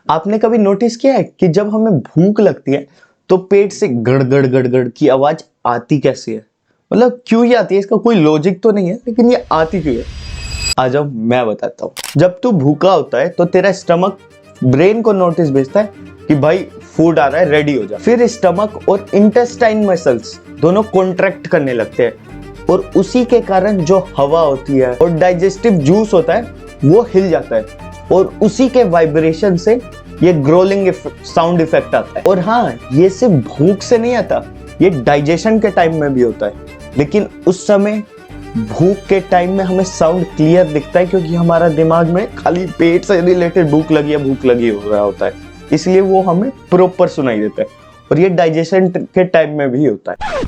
आपने कभी नोटिस किया है कि जब हमें भूख लगती है तो पेट से गड़गड़ गड़गड़ की आवाज आती कैसी है? मतलब क्यों ये आती है? इसका कोई लॉजिक तो नहीं है, लेकिन ये आती क्यों है? आ जाओ मैं बताता हूँ। जब तू भूखा होता है तो तेरा स्टमक ब्रेन को नोटिस भेजता है कि भाई फूड आ रहा है, रेडी हो जा। फिर स्टमक और इंटेस्टाइन मसल्स दोनों कॉन्ट्रैक्ट करने लगते हैं और उसी के कारण जो हवा होती है और डाइजेस्टिव जूस होता है वो हिल जाता है और उसी के वाइब्रेशन से ये ग्रोलिंग साउंड इफेक्ट आता है। और हाँ, ये सिर्फ भूख से नहीं आता, ये डाइजेशन के टाइम में भी होता है। लेकिन उस समय भूख के टाइम में हमें साउंड क्लियर दिखता है क्योंकि हमारा दिमाग में खाली पेट से रिलेटेड भूख लगी हो रहा होता है, इसलिए वो हमें प्रॉपर सुनाई देता है। और ये डाइजेशन के टाइम में भी होता है।